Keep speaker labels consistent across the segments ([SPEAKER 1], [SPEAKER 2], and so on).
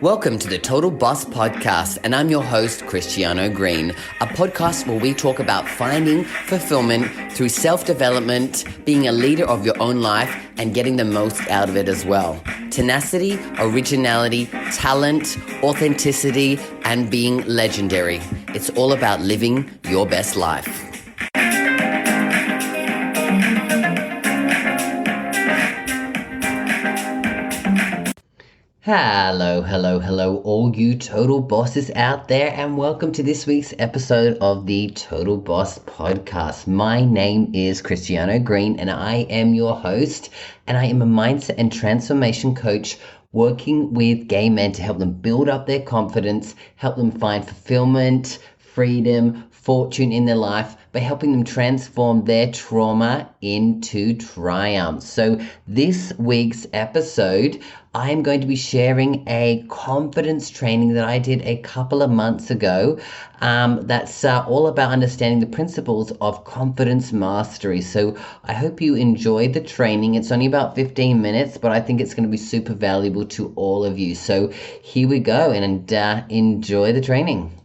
[SPEAKER 1] Welcome to the Total Boss Podcast, and I'm your host, Christiano Green, a podcast where we talk about finding fulfillment through self-development, being a leader of your own life, and getting the most out of it as well. Tenacity, originality, talent, authenticity, and being legendary. It's all about living your best life. Hello, all you total bosses out there, and welcome to this week's episode of the Total Boss Podcast. My name is Christiano Green, and I am your host, and I am a mindset and transformation coach working with gay men to help them build up their confidence, help them find fulfillment, freedom, fortune in their life by helping them transform their trauma into triumph. So this week's episode, I'm going to be sharing a confidence training that I did a couple of months ago. That's all about understanding the principles of confidence mastery. So I hope you enjoyed the training. It's only about 15 minutes, but I think it's going to be super valuable to all of you. So here we go, and enjoy the training.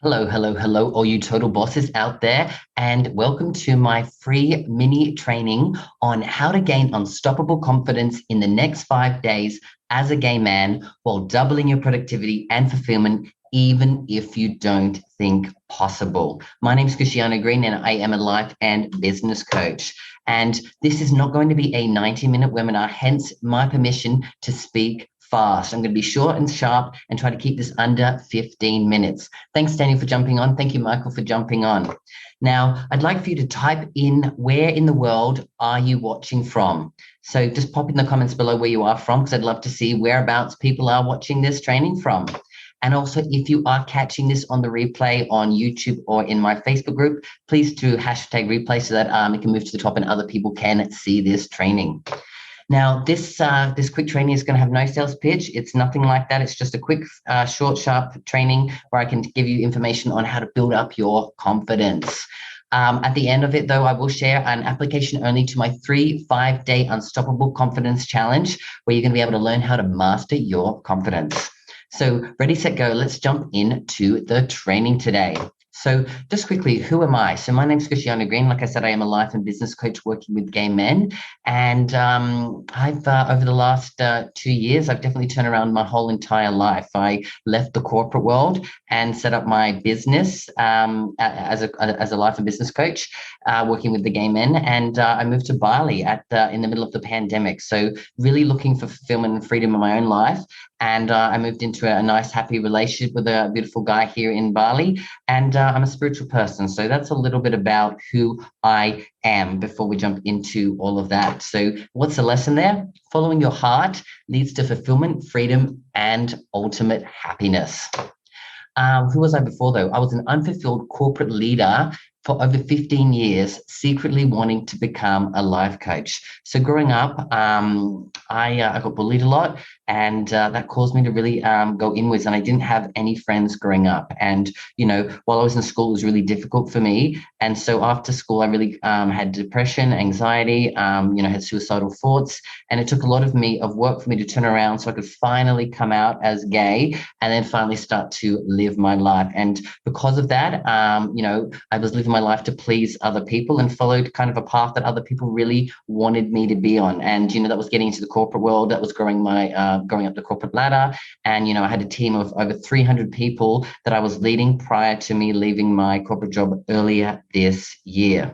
[SPEAKER 1] Hello, all you total bosses out there, and welcome to my free mini training on how to gain unstoppable confidence in the next 5 days as a gay man while doubling your productivity and fulfillment, even if you don't think possible. My name is Christiano Green, and I am a life and business coach. And this is not going to be a 90-minute webinar, hence my permission to speak fast. I'm going to be short and sharp and try to keep this under 15 minutes. Thanks, Daniel, for jumping on. Thank you, Michael, for jumping on. Now, I'd like for you to type in where in the world are you watching from. So just pop in the comments below where you are from, because I'd love to see whereabouts people are watching this training from. And also, if you are catching this on the replay on YouTube or in my Facebook group, please do hashtag replay so that it can move to the top and other people can see this training. Now, this quick training is going to have no sales pitch. It's nothing like that. It's just a quick, short, sharp training where I can give you information on how to build up your confidence. At the end of it, though, I will share an application only to my 3 5-day Unstoppable Confidence Challenge, where you're going to be able to learn how to master your confidence. So ready, set, go. Let's jump into the training today. So just quickly, who am I? So my name is Christiano Green. Like I said, I am a life and business coach working with gay men. And I've over the last 2 years, I've definitely turned around my whole entire life. I left the corporate world and set up my business as a life and business coach, working with the gay men. And I moved to Bali in the middle of the pandemic. So really looking for fulfillment and freedom in my own life. And I moved into a nice, happy relationship with a beautiful guy here in Bali. And I'm a spiritual person. So that's a little bit about who I am before we jump into all of that. So what's the lesson there? Following your heart leads to fulfillment, freedom, and ultimate happiness. Who was I before, though? I was an unfulfilled corporate leader for over 15 years, secretly wanting to become a life coach. So growing up, I got bullied a lot, and that caused me to really go inwards, and I didn't have any friends growing up. And, you know, while I was in school, it was really difficult for me. And so after school, I really had depression, anxiety, had suicidal thoughts. And it took a lot of work for me to turn around so I could finally come out as gay and then finally start to live my life. And because of that, I was living my life to please other people and followed kind of a path that other people really wanted me to be on. And, that was getting into the corporate world. That was going up the corporate ladder. And, I had a team of over 300 people that I was leading prior to me leaving my corporate job earlier this year.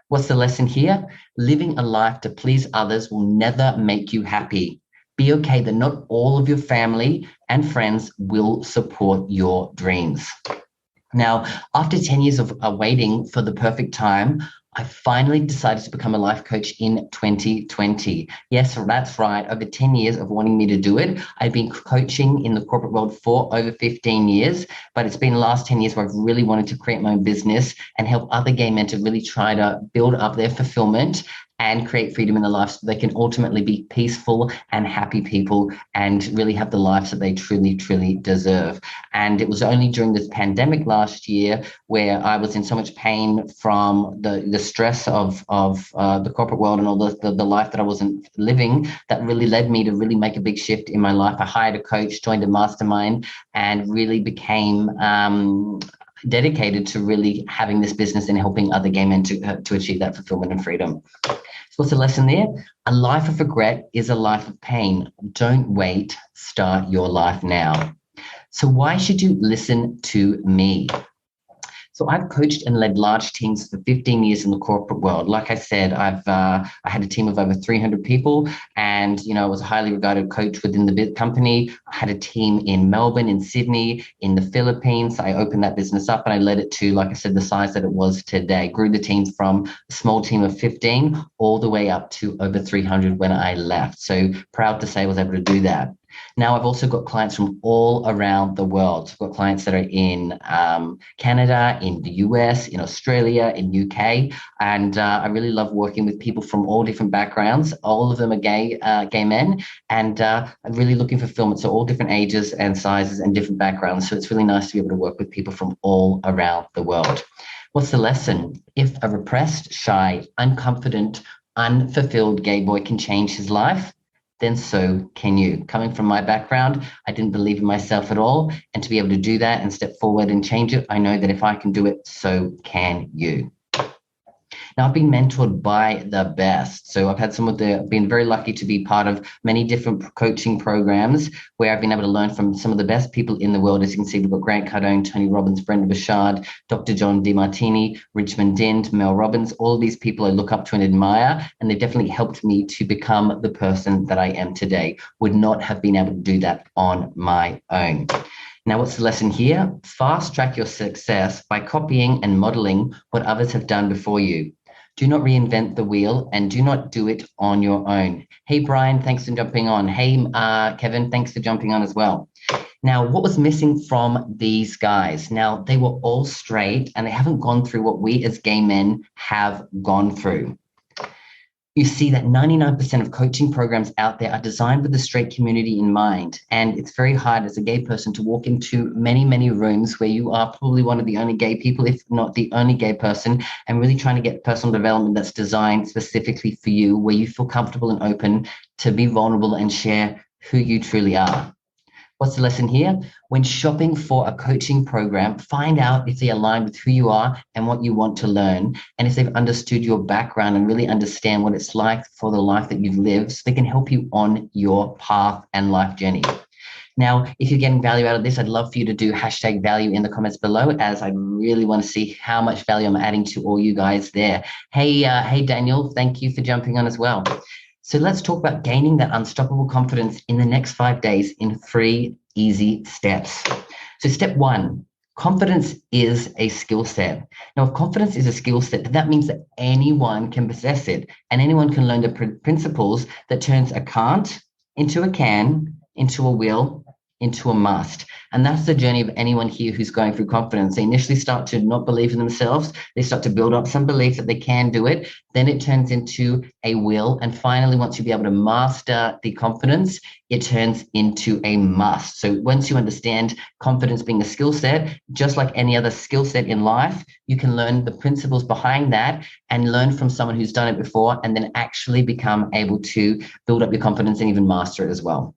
[SPEAKER 1] What's the lesson here? Living a life to please others will never make you happy. Be okay that not all of your family and friends will support your dreams. Now, after 10 years of waiting for the perfect time, I finally decided to become a life coach in 2020. Yes, that's right. Over 10 years of wanting me to do it. I've been coaching in the corporate world for over 15 years, but it's been the last 10 years where I've really wanted to create my own business and help other gay men to really try to build up their fulfillment and create freedom in their life so they can ultimately be peaceful and happy people and really have the lives that they truly, truly deserve. And it was only during this pandemic last year where I was in so much pain from the stress of the corporate world and all the life that I wasn't living that really led me to really make a big shift in my life. I hired a coach, joined a mastermind, and really became dedicated to really having this business and helping other gay men to achieve that fulfillment and freedom. So what's the lesson there? A life of regret is a life of pain. Don't wait, start your life now. So why should you listen to me? So I've coached and led large teams for 15 years in the corporate world. Like I said, I had a team of over 300 people, and I was a highly regarded coach within the company. I had a team in Melbourne, in Sydney, in the Philippines. I opened that business up and I led it to, like I said, the size that it was today. Grew the team from a small team of 15 all the way up to over 300 when I left. So proud to say I was able to do that. Now, I've also got clients from all around the world. I've got clients that are in Canada, in the US, in Australia, in UK, and I really love working with people from all different backgrounds. All of them are gay men, and I'm really looking for fulfillment. So all different ages and sizes and different backgrounds. So it's really nice to be able to work with people from all around the world. What's the lesson? If a repressed, shy, unconfident, unfulfilled gay boy can change his life, then so can you. Coming from my background, I didn't believe in myself at all. And to be able to do that and step forward and change it, I know that if I can do it, so can you. Now, I've been mentored by the best. So I've been very lucky to be part of many different coaching programs where I've been able to learn from some of the best people in the world. As you can see, we've got Grant Cardone, Tony Robbins, Brenda Bouchard, Dr. John DeMartini, Richmond Dent, Mel Robbins. All of these people I look up to and admire, and they've definitely helped me to become the person that I am today. Would not have been able to do that on my own. Now, what's the lesson here? Fast track your success by copying and modeling what others have done before you. Do not reinvent the wheel and do not do it on your own. Hey, Brian, thanks for jumping on. Hey, Kevin, thanks for jumping on as well. Now, what was missing from these guys? Now, they were all straight and they haven't gone through what we as gay men have gone through. You see that 99% of coaching programs out there are designed with the straight community in mind. And it's very hard as a gay person to walk into many, many rooms where you are probably one of the only gay people, if not the only gay person, and really trying to get personal development that's designed specifically for you, where you feel comfortable and open to be vulnerable and share who you truly are. What's the lesson here? When shopping for a coaching program, find out if they align with who you are and what you want to learn, and if they've understood your background and really understand what it's like for the life that you've lived, so they can help you on your path and life journey. Now, if you're getting value out of this, I'd love for you to do #value in the comments below, as I really want to see how much value I'm adding to all you guys there. Hey, Daniel, thank you for jumping on as well. So let's talk about gaining that unstoppable confidence in the next 5 days in 3 easy steps. So step 1, confidence is a skill set. Now, if confidence is a skill set, then that means that anyone can possess it and anyone can learn the principles that turns a can't into a can, into a will, into a must. And that's the journey of anyone here who's going through confidence. They initially start to not believe in themselves. They start to build up some belief that they can do it. Then it turns into a will. And finally, once you be able to master the confidence, it turns into a must. So once you understand confidence being a skill set, just like any other skill set in life, you can learn the principles behind that and learn from someone who's done it before, and then actually become able to build up your confidence and even master it as well.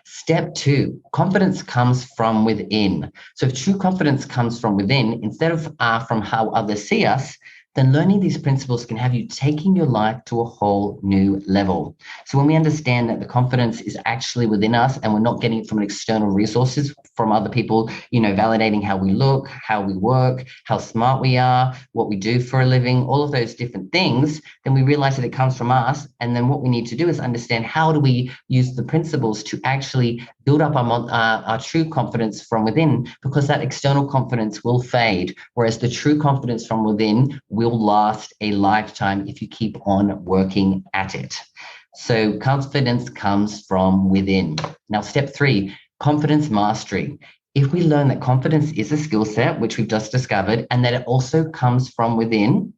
[SPEAKER 1] Step 2, confidence comes from within. So if true confidence comes from within, instead of from how others see us, then learning these principles can have you taking your life to a whole new level. So when we understand that the confidence is actually within us and we're not getting it from external resources, from other people, validating how we look, how we work, how smart we are, what we do for a living, all of those different things, then we realize that it comes from us. And then what we need to do is understand, how do we use the principles to actually build up our true confidence from within, because that external confidence will fade, whereas the true confidence from within will last a lifetime if you keep on working at it. So confidence comes from within. Now, step 3, confidence mastery. If we learn that confidence is a skill set, which we've just discovered, and that it also comes from within,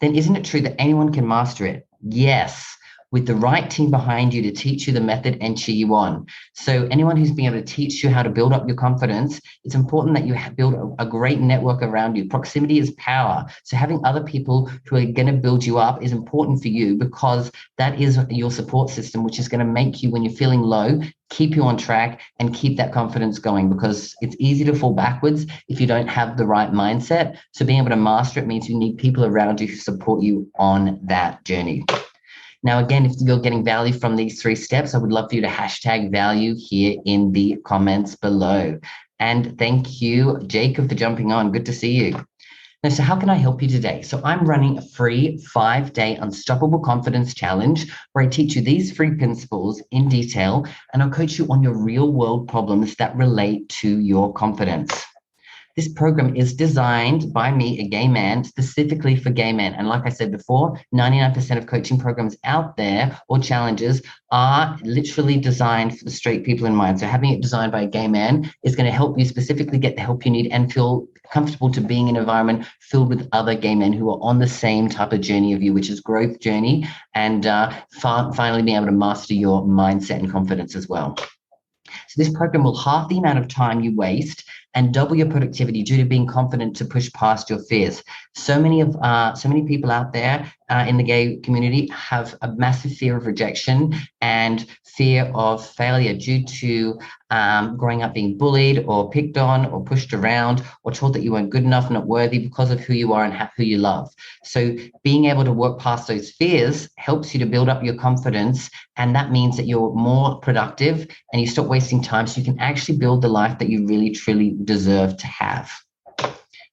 [SPEAKER 1] then isn't it true that anyone can master it? Yes, with the right team behind you to teach you the method and cheer you on. So anyone who's been able to teach you how to build up your confidence, it's important that you build a great network around you. Proximity is power. So having other people who are going to build you up is important for you, because that is your support system, which is going to make you, when you're feeling low, keep you on track and keep that confidence going, because it's easy to fall backwards if you don't have the right mindset. So being able to master it means you need people around you who support you on that journey. Now, again, if you're getting value from these 3 steps, I would love for you to hashtag value here in the comments below. And thank you, Jacob, for jumping on. Good to see you. Now, so how can I help you today? So I'm running a free 5-day Unstoppable Confidence Challenge where I teach you these 3 principles in detail, and I'll coach you on your real world problems that relate to your confidence. This program is designed by me, a gay man, specifically for gay men. And like I said before, 99% of coaching programs out there or challenges are literally designed for the straight people in mind. So having it designed by a gay man is going to help you specifically get the help you need and feel comfortable to being in an environment filled with other gay men who are on the same type of journey of you, which is growth journey, and finally being able to master your mindset and confidence as well. So this program will halve the amount of time you waste and double your productivity due to being confident to push past your fears. So many people out there in the gay community have a massive fear of rejection and fear of failure due to growing up being bullied or picked on or pushed around or told that you weren't good enough, not worthy because of who you are and who you love. So being able to work past those fears helps you to build up your confidence, and that means that you're more productive and you stop wasting time, so you can actually build the life that you really, truly deserve to have.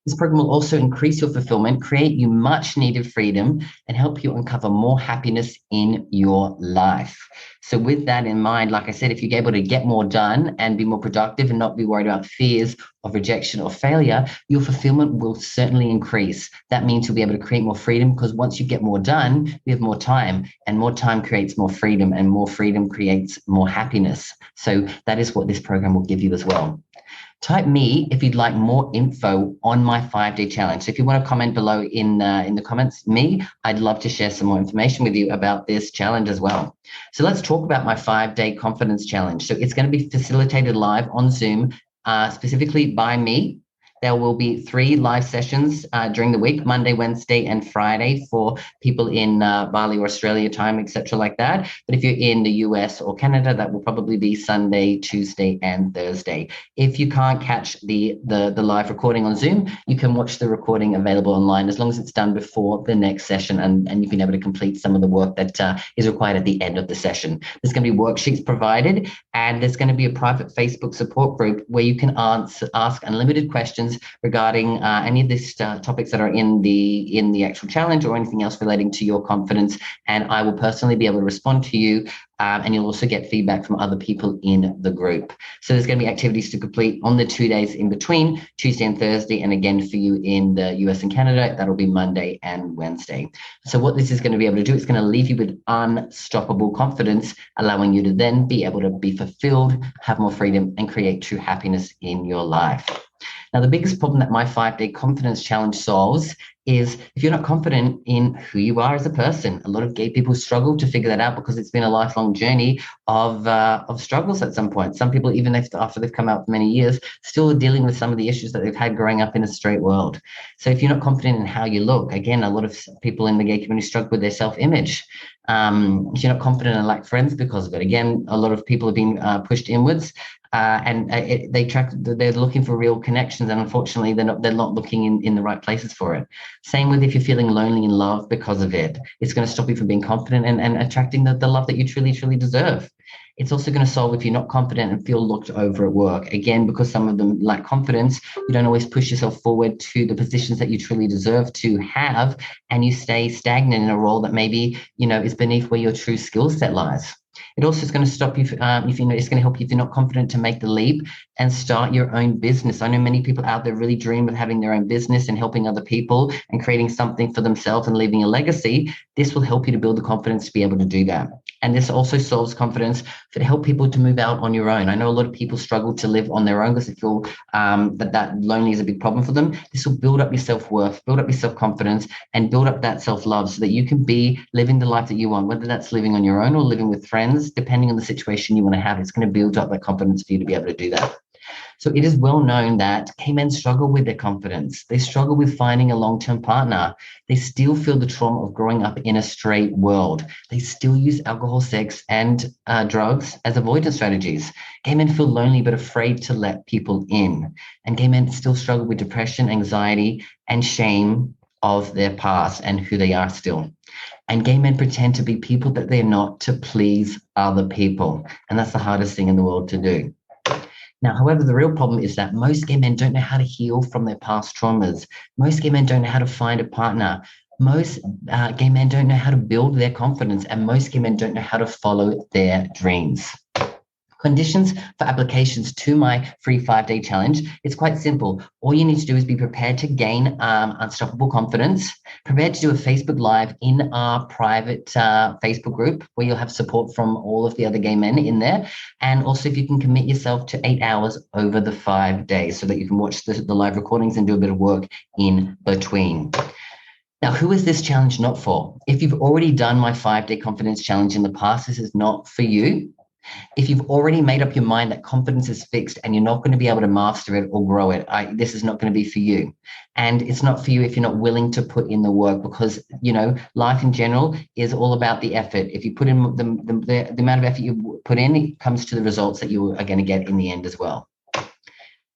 [SPEAKER 1] This program will also increase your fulfillment, create you much needed freedom, and help you uncover more happiness in your life. So with that in mind, like I said, if you're able to get more done and be more productive and not be worried about fears of rejection or failure, your fulfillment will certainly increase. That means you'll be able to create more freedom, because once you get more done, you have more time, and more time creates more freedom, and more freedom creates more happiness. So that is what this program will give you as well. Type me if you'd like more info on my 5-day challenge. So if you want to comment below in the comments, I'd love to share some more information with you about this challenge as well. So let's talk about my 5-day confidence challenge. So it's going to be facilitated live on Zoom, specifically by me. There will be 3 live sessions during the week, Monday, Wednesday, and Friday, for people in Bali or Australia time, etc., like that. But if you're in the US or Canada, that will probably be Sunday, Tuesday, and Thursday. If you can't catch the live recording on Zoom, you can watch the recording available online, as long as it's done before the next session, and you've been able to complete some of the work that is required at the end of the session. There's going to be worksheets provided, and there's going to be a private Facebook support group where you can ask unlimited questions regarding any of these topics that are in the actual challenge, or anything else relating to your confidence, and I will personally be able to respond to you, and you'll also get feedback from other people in the group. So there's going to be activities to complete on the 2 days in between, Tuesday and Thursday, and again for you in the US and Canada, that'll be Monday and Wednesday. So what this is going to be able to do, it's going to leave you with unstoppable confidence, allowing you to then be able to be fulfilled, have more freedom, and create true happiness in your life. Now, the biggest problem that my 5-day confidence challenge solves is if you're not confident in who you are as a person. A lot of gay people struggle to figure that out, because it's been a lifelong journey of struggles at some point. Some people, even after they've come out for many years, still are dealing with some of the issues that they've had growing up in a straight world. So if you're not confident in how you look, again, a lot of people in the gay community struggle with their self-image. If you're not confident and lack friends because of it, again, a lot of people have been pushed inwards. They're looking for real connections, and unfortunately they're not looking in the right places for it. Same with if you're feeling lonely in love because of it. It's going to stop you from being confident and attracting the love that you truly, truly deserve. It's also going to solve if you're not confident and feel looked over at work. Again, because some of them lack confidence, you don't always push yourself forward to the positions that you truly deserve to have, and you stay stagnant in a role that maybe, is beneath where your true skill set lies. It also is going to stop you if you know, it's going to help you if you're not confident to make the leap and start your own business. I know many people out there really dream of having their own business and helping other people and creating something for themselves and leaving a legacy. This will help you to build the confidence to be able to do that. And this also solves confidence to help people to move out on your own. I know a lot of people struggle to live on their own because they feel that lonely is a big problem for them. This will build up your self-worth, build up your self-confidence, and build up that self-love so that you can be living the life that you want, whether that's living on your own or living with friends, depending on the situation you want to have. It's going to build up that confidence for you to be able to do that. So it is well known that gay men struggle with their confidence. They struggle with finding a long-term partner. They still feel the trauma of growing up in a straight world. They still use alcohol, sex, and drugs as avoidance strategies. Gay men feel lonely but afraid to let people in. And gay men still struggle with depression, anxiety, and shame of their past and who they are still. And gay men pretend to be people that they're not to please other people. And that's the hardest thing in the world to do. Now, however, the real problem is that most gay men don't know how to heal from their past traumas. Most gay men don't know how to find a partner. Most gay men don't know how to build their confidence, and most gay men don't know how to follow their dreams. Conditions for applications to my free 5-day challenge. It's quite simple. All you need to do is be prepared to gain unstoppable confidence, prepared to do a Facebook Live in our private Facebook group where you'll have support from all of the other gay men in there. And also if you can commit yourself to 8 hours over the 5 days so that you can watch the live recordings and do a bit of work in between. Now, who is this challenge not for? If you've already done my 5-day confidence challenge in the past, this is not for you. If you've already made up your mind that confidence is fixed and you're not going to be able to master it or grow it, this is not going to be for you. And it's not for you if you're not willing to put in the work, because, you know, life in general is all about the effort. If you put in the amount of effort you put in, it comes to the results that you are going to get in the end as well.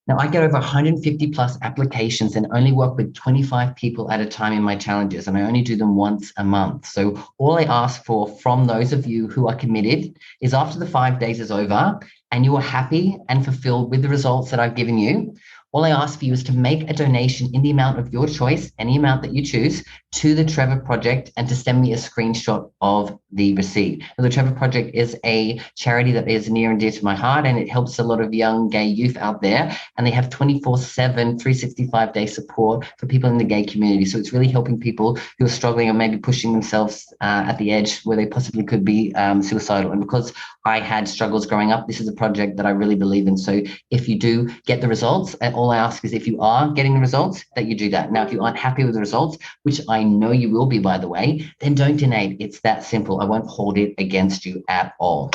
[SPEAKER 1] Now, I get over 150 plus applications and only work with 25 people at a time in my challenges, and I only do them once a month. So all I ask for from those of you who are committed is after the 5 days is over and you are happy and fulfilled with the results that I've given you, all I ask for you is to make a donation in the amount of your choice, any amount that you choose, to the Trevor Project, and to send me a screenshot of the receipt. Now, the Trevor Project is a charity that is near and dear to my heart, and it helps a lot of young gay youth out there. And they have 24/7, 365-day support for people in the gay community. So it's really helping people who are struggling or maybe pushing themselves at the edge where they possibly could be suicidal. And because I had struggles growing up, this is a project that I really believe in. So if you do get the results, all I ask is if you are getting the results, that you do that. Now, if you aren't happy with the results, which I know you will be, by the way, then don't donate. It's that simple. I won't hold it against you at all.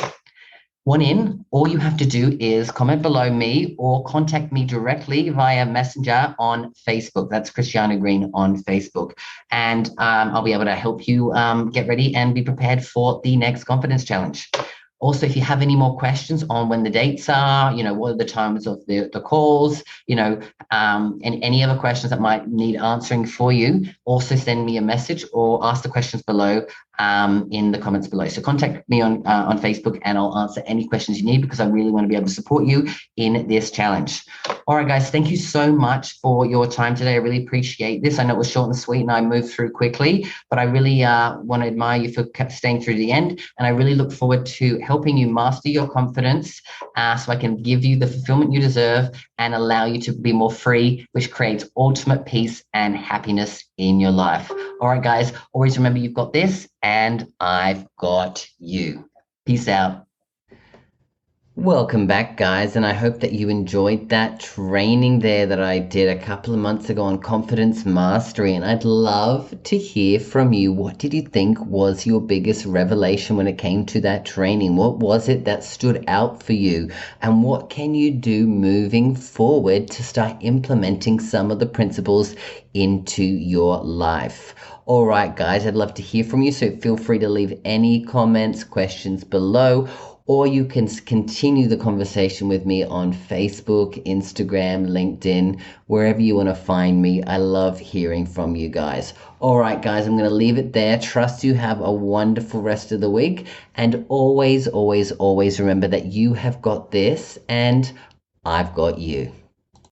[SPEAKER 1] One in, all you have to do is comment below me or contact me directly via Messenger on Facebook. That's Christiano Green on Facebook. And I'll be able to help you get ready and be prepared for the next confidence challenge. Also, if you have any more questions on when the dates are, you know, what are the times of the calls, you know, and any other questions that might need answering for you, also send me a message or ask the questions below in the comments below. So contact me on Facebook and I'll answer any questions you need, because I really want to be able to support you in this challenge. All right, guys, thank you so much for your time today. I really appreciate this. I know it was short and sweet and I moved through quickly, but I really want to admire you for staying through the end. And I really look forward to helping you master your confidence so I can give you the fulfillment you deserve and allow you to be more free, which creates ultimate peace and happiness in your life. All right, guys, always remember you've got this and I've got you. Peace out. Welcome back, guys, and I hope that you enjoyed that training there that I did a couple of months ago on confidence mastery, and I'd love to hear from you. What did you think was your biggest revelation when it came to that training? What was it that stood out for you, and what can you do moving forward to start implementing some of the principles into your life? All right, guys, I'd love to hear from you, so feel free to leave any comments, questions below, or you can continue the conversation with me on Facebook, Instagram, LinkedIn, wherever you want to find me. I love hearing from you guys. All right, guys, I'm going to leave it there. Trust you have a wonderful rest of the week. And always, always, always remember that you have got this and I've got you.